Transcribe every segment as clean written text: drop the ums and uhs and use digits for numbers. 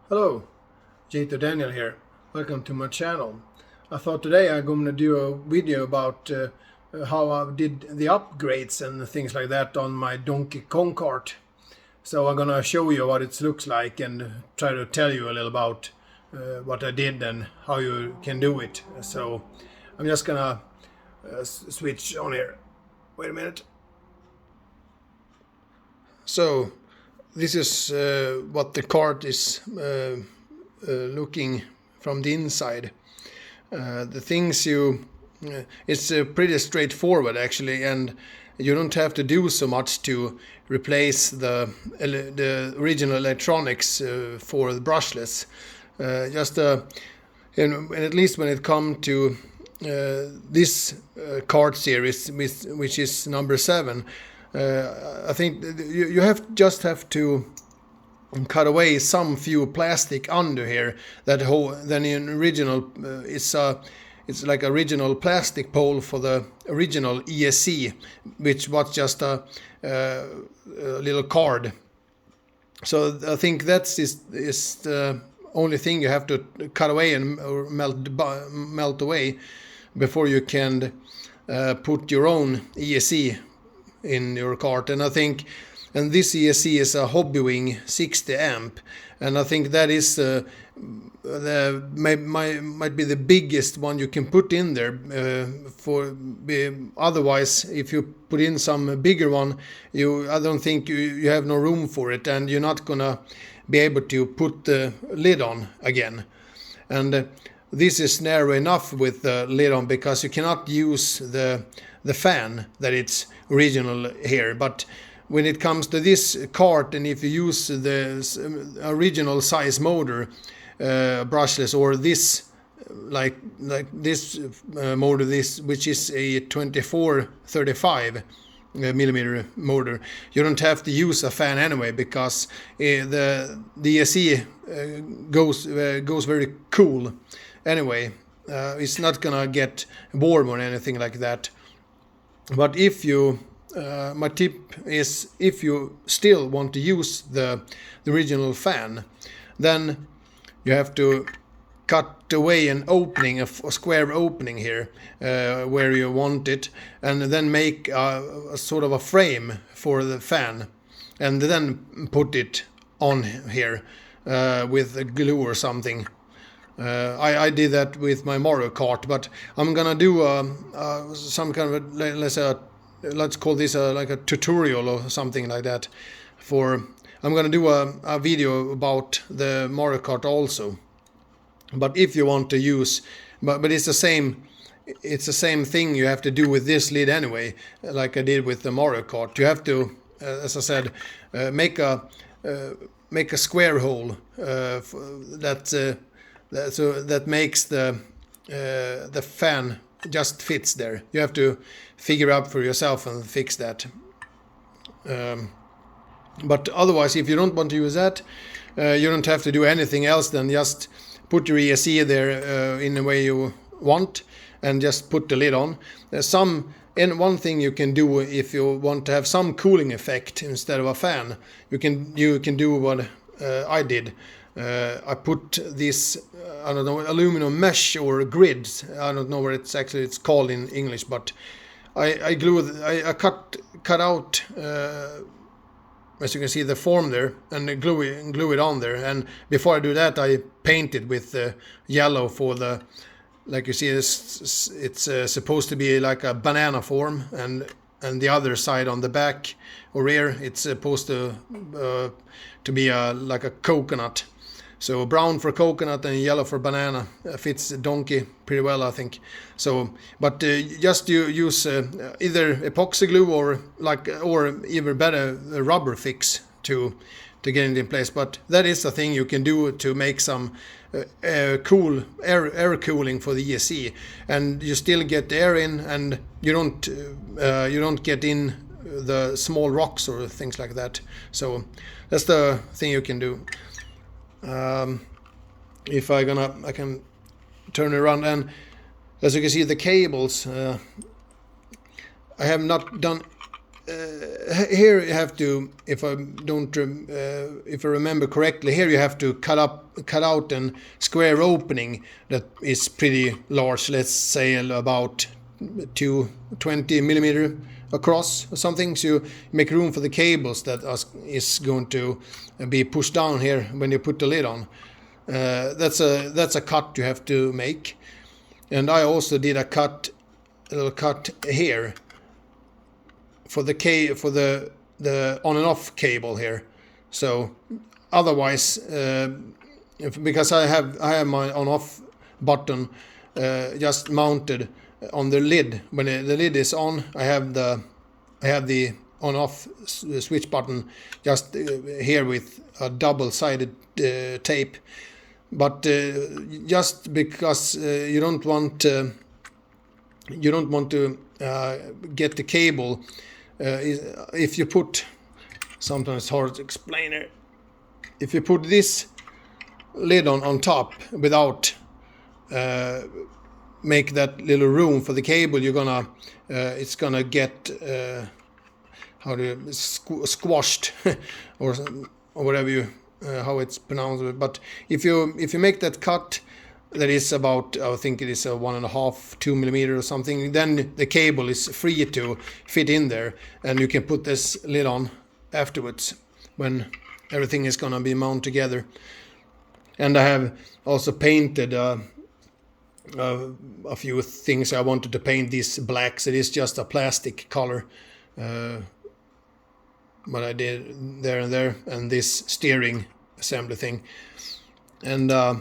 Hello, Jito Daniel here. Welcome to my channel. I thought today I'm going to do a video about how I did the upgrades and things like that on my Donkey Kong Kart. So I'm going to show you what it looks like and try to tell you a little about what I did and how you can do it. So I'm just going to switch on here. Wait a minute. So this is what the cart is looking from the inside. The things it's pretty straightforward actually, and you don't have to do so much to replace the original electronics for the brushless. And at least when it comes to this card series, which is number 7, I think you just have to cut away some few plastic under here. Then in original it's like original plastic pole for the original ESC, which was just a little card. So I think that is the only thing you have to cut away and or melt away before you can put your own ESC in your cart. And I think, and this ESC is a Hobbywing 60 amp, and I think that is might be the biggest one you can put in there. Otherwise, if you put in some bigger one, I don't think you have no room for it, and you're not gonna be able to put the lid on again. And this is narrow enough with the lid on because you cannot use the fan that it's original here. But when it comes to this cart, and if you use the original size motor, brushless, or this like this motor, this which is a 2435 millimeter motor, you don't have to use a fan anyway, because the ESC goes very cool anyway. It's not gonna get warm or anything like that. But if you my tip is, if you still want to use the original fan, then you have to cut away an opening, a square opening here where you want it, and then make a sort of a frame for the fan, and then put it on here with glue or something. I did that with my Mario Kart, but I'm gonna do some kind of let's call this like a tutorial or something like that. I'm gonna do a video about the Mario Kart also. But if you want to use, but it's the same thing you have to do with this lid anyway, like I did with the Mario Kart. You have to, as I said, make a square hole that makes the fan just fits there. You have to figure out for yourself and fix that. But otherwise, if you don't want to use that, you don't have to do anything else than just put your ESC there in the way you want, and just put the lid on. And one thing you can do if you want to have some cooling effect instead of a fan, you can do what I did. I put this I don't know, aluminum mesh or grids. I don't know what it's called in English, but I cut out as you can see the form there, and glue it on there. And before I do that, I painted with yellow for the, like you see, it's supposed to be like a banana form, and the other side on the back or rear, it's supposed to be like a coconut. So brown for coconut and yellow for banana fits Donkey pretty well, I think. So, but just you use either epoxy glue or even better rubber fix to get it in place. But that is a thing you can do to make some air cooling for the ESC, and you still get the air in, and you don't get in the small rocks or things like that. So that's the thing you can do. If I can turn it around, and as you can see the cables, I have not done here you have to, if I remember correctly, here you have to cut out a square opening that is pretty large. Let's say about 20 millimeter across or something. So you make room for the cables that is going to be pushed down here when you put the lid on. That's a cut you have to make, and I also did a little cut here for the on and off cable here. So otherwise, because I have my on off button just mounted on the lid. When the lid is on, I have the on off switch button just here with a double-sided tape. But just because you don't want to get the cable, if you put, sometimes it's hard to explain it, if you put this lid on top without make that little room for the cable, you're gonna it's gonna get squashed or whatever you how it's pronounced. But if you make that cut that is about, I think it is a 1.5-2 millimeter or something, then the cable is free to fit in there, and you can put this lid on afterwards when everything is gonna be mounted together. And I have also painted a few things. I wanted to paint this black, so it is just a plastic color. But I did there, and this steering assembly thing. And I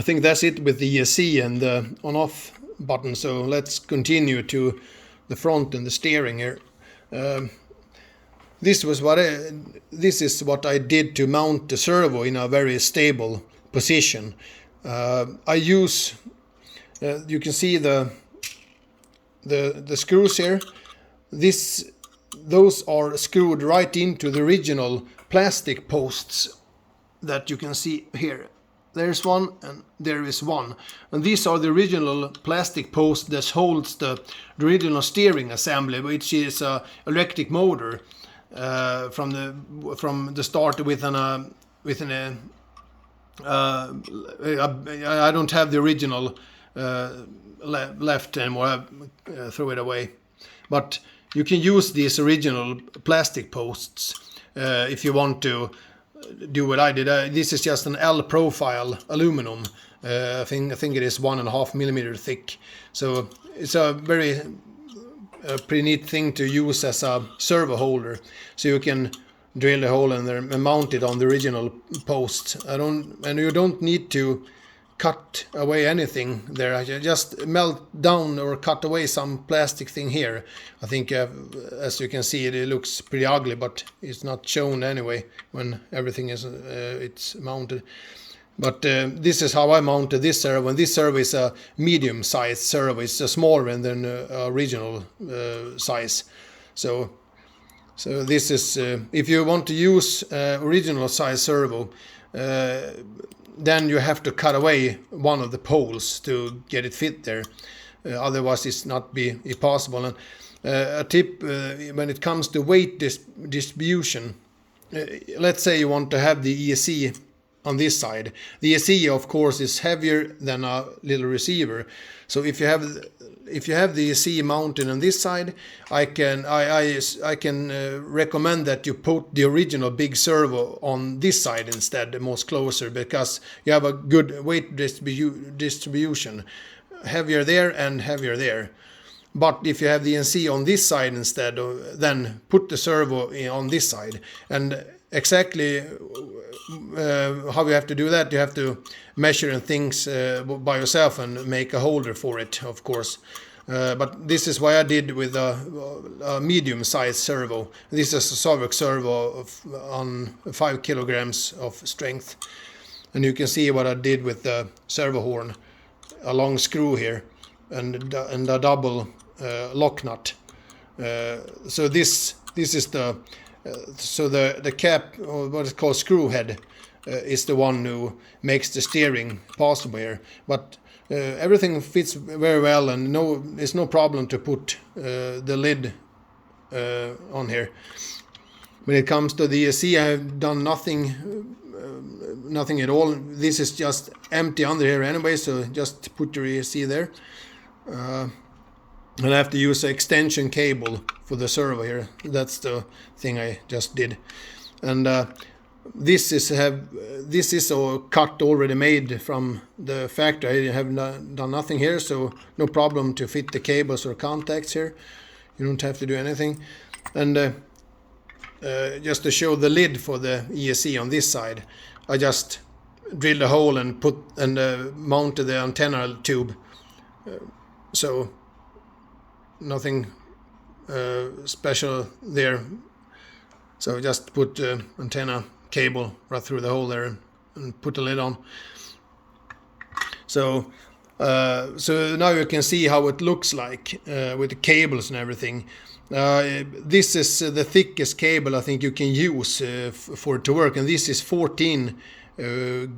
think that's it with the ESC and the on-off button. So let's continue to the front and the steering here. This is what I did to mount the servo in a very stable position. I use you can see the screws here. Those are screwed right into the original plastic posts that you can see here. There's one and there is one. And these are the original plastic posts that holds the original steering assembly, which is an electric motor from the start with I don't have the original left anymore. I throw it away. But you can use these original plastic posts if you want to do what I did. This is just an L profile aluminum. I think it is 1.5 millimeter thick. So it's a pretty neat thing to use as a servo holder. So you can drill a hole in there and mount it on the original post. And you don't need to cut away anything there. I just melt down or cut away some plastic thing here. I think as you can see, it looks pretty ugly, but it's not shown anyway when everything is it's mounted. But this is how I mounted this servo, and this servo is a medium-sized servo. It's smaller than the original size. So this is if you want to use original size servo, then you have to cut away one of the poles to get it fit there. Otherwise, it's not be possible. And a tip when it comes to weight distribution, let's say you want to have the ESC on this side. The ESC, of course, is heavier than a little receiver. So if you have the ESC mounted on this side, I can recommend that you put the original big servo on this side instead, the most closer, because you have a good weight distribution, heavier there and heavier there. But if you have the ESC on this side instead, then put the servo on this side. And exactly how you have to do that, you have to measure and things by yourself and make a holder for it, of course. But this is why I did with a medium-sized servo. This is a Savok servo on 5 kilograms of strength. And you can see what I did with the servo horn, a long screw here and a double lock nut. So this is the cap, or what is called screw head, is the one who makes the steering possible here. But everything fits very well, and there's no problem to put the lid on here. When it comes to the ESC, I have done nothing at all. This is just empty under here anyway, so just put your ESC there. And I have to use an extension cable for the servo here. That's the thing I just did. And this is a cut already made from the factory. I have done nothing here, so no problem to fit the cables or contacts here. You don't have to do anything. And just to show the lid for the ESC on this side, I just drilled a hole and mounted the antenna tube. So nothing special there. So just put the antenna cable right through the hole there and put the lid on. So now you can see how it looks like with the cables and everything. This is the thickest cable I think you can use for it to work, and this is 14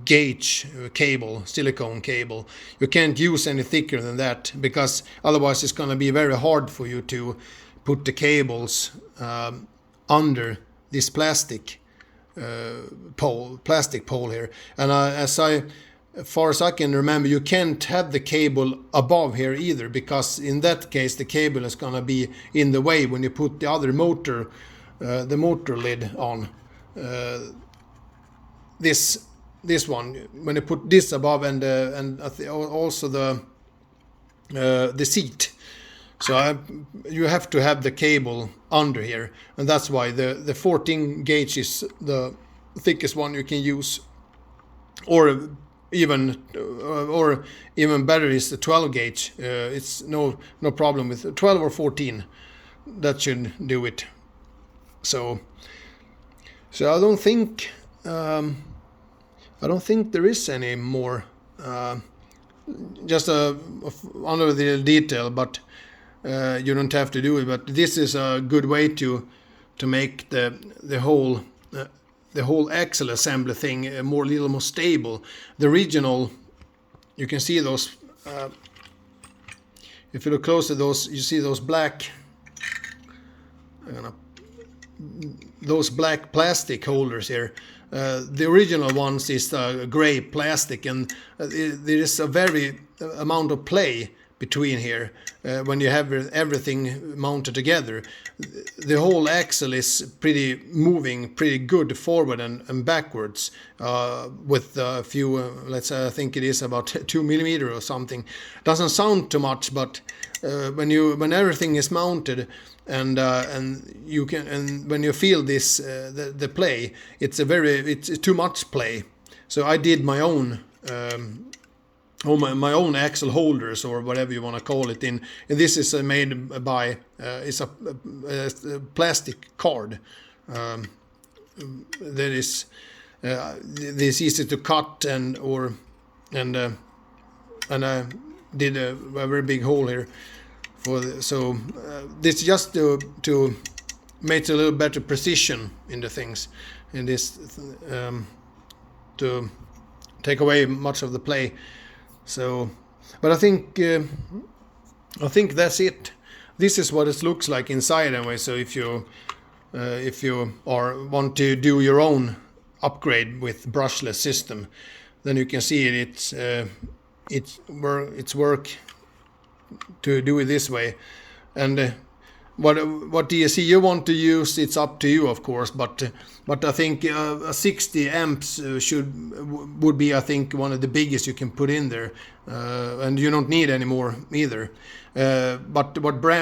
gauge cable, silicone cable. You can't use any thicker than that, because otherwise it's going to be very hard for you to put the cables under this plastic pole here. And as far as I can remember, you can't have the cable above here either, because in that case the cable is going to be in the way when you put the other motor, the motor lid on. This one, when you put this above, and also the seat. So you have to have the cable under here, and that's why the 14 gauge is the thickest one you can use, or even better is the 12 gauge. It's no problem with 12 or 14. That should do it. So I don't think there is any more. Just under the detail, but you don't have to do it. But this is a good way to make the whole axle assembly thing a little more stable. The original, you can see those. If you look close at those, you see those black. Those black plastic holders here. The original ones is gray plastic, and there is a very amount of play between here when you have everything mounted together. The whole axle is moving pretty good forward and backwards with a few, let's say, I think it is about 2 millimeters or something. Doesn't sound too much, but when everything is mounted and when you feel this the play, it's too much play. So I did my own my own axle holders, or whatever you want to call it. And this is made by it's a plastic card that is this easy to cut, and I did a very big hole here for this just to make a little better precision in the things in this to take away much of the play. So, but I think that's it. This is what it looks like inside anyway. So if you want to do your own upgrade with brushless system, then you can see it's work to do it this way. And what ESC you want to use, it's up to you, of course. But I think 60 amps would be, I think, one of the biggest you can put in there, and you don't need any more either. But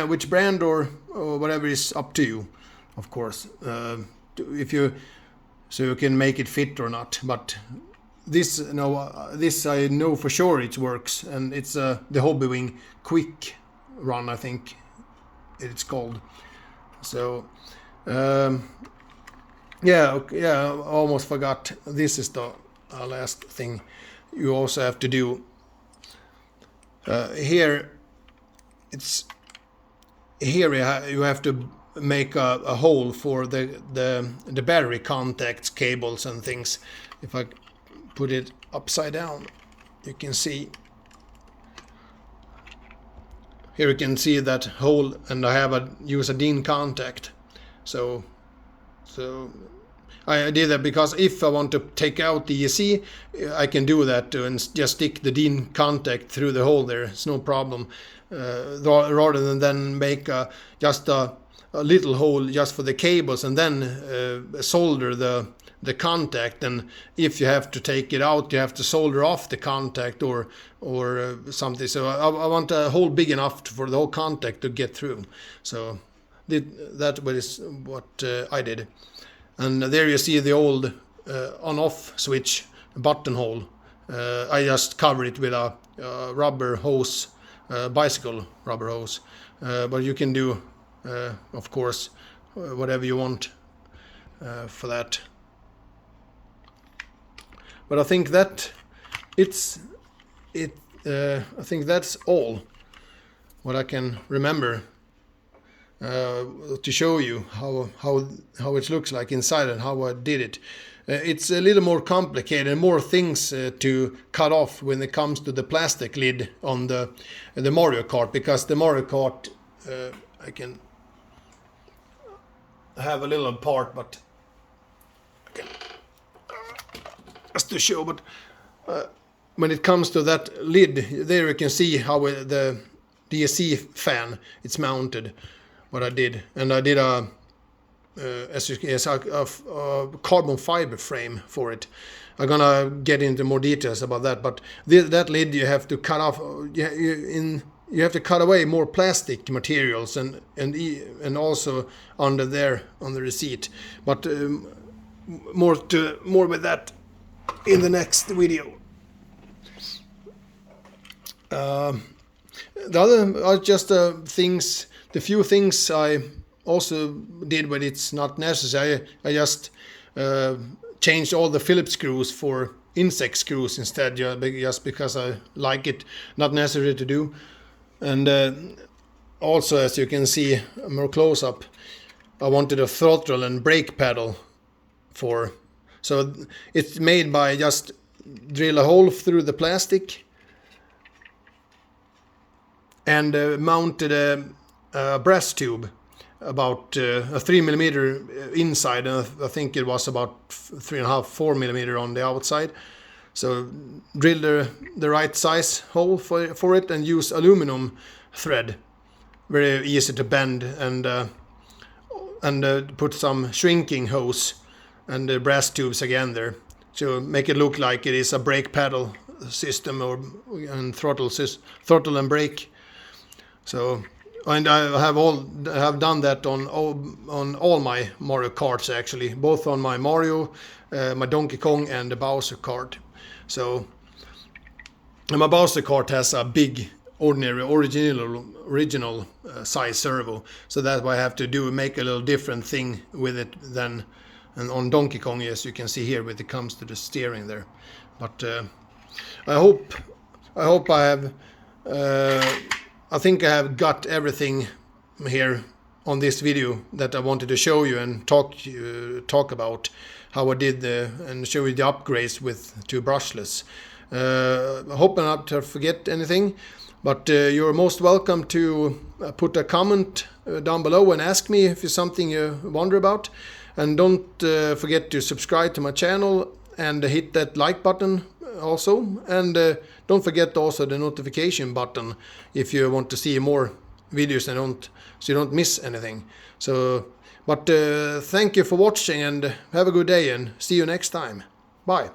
which brand or whatever is up to you, of course. So you can make it fit or not. But this I know for sure it works, and it's the Hobby Wing Quick Run, I think it's called. So yeah, I almost forgot. This is the last thing you also have to do. Here you have to make a hole for the battery contacts, cables and things. If I put it upside down, you can see. here you can see that hole, and I have use a DIN contact. So I did that because if I want to take out the ESC, I can do that and just stick the DIN contact through the hole there. It's no problem. Rather than make just a little hole just for the cables and then solder the contact. And if you have to take it out, you have to solder off the contact or something. So I want a hole big enough for the whole contact to get through. So that was what I did. And there you see the old on-off switch buttonhole. I just covered it with a rubber hose, bicycle rubber hose. But you can do, of course, whatever you want for that. But I think that I think that's all what I can remember to show you how it looks like inside and how I did it. It's a little more complicated and more things to cut off when it comes to the plastic lid on the Mario Kart, because the Mario Kart I can have a little part, but I can just to show. But when it comes to that lid, there you can see how the ESC fan it's mounted. What I did, and I did a carbon fiber frame for it. I'm gonna get into more details about that, but that lid you have to cut off. You have to cut away more plastic materials and also under there on the receipt. But more with that in the next video. The other are just things. The few things I also did, but it's not necessary. I just changed all the Phillips screws for insect screws instead, just because I like it. Not necessary to do. And also, as you can see more close up, I wanted a throttle and brake pedal for. So it's made by just drill a hole through the plastic and mounted a brass tube about a 3mm inside, and I think it was about 3.5-4mm on the outside. So drill the right size hole for it and use aluminum thread, very easy to bend, and put some shrinking hose and the brass tubes again there to make it look like it is a brake pedal system and throttle and brake. So. And I have done that on all my Mario Karts actually, both on my Mario, my Donkey Kong, and the Bowser Kart. So, and my Bowser Kart has a big, ordinary, original size servo. So that's why I have to make a little different thing with it than and on Donkey Kong, as you can see here, when it comes to the steering there. But I hope I have. I think I have got everything here on this video that I wanted to show you and talk about how I did and show you the upgrades to Brushless. I hope not to forget anything, but you're most welcome to put a comment down below and ask me if it's something you wonder about. And don't forget to subscribe to my channel and hit that like button also, and don't forget also the notification button if you want to see more videos and so you don't miss anything. So, but thank you for watching and have a good day and see you next time. Bye.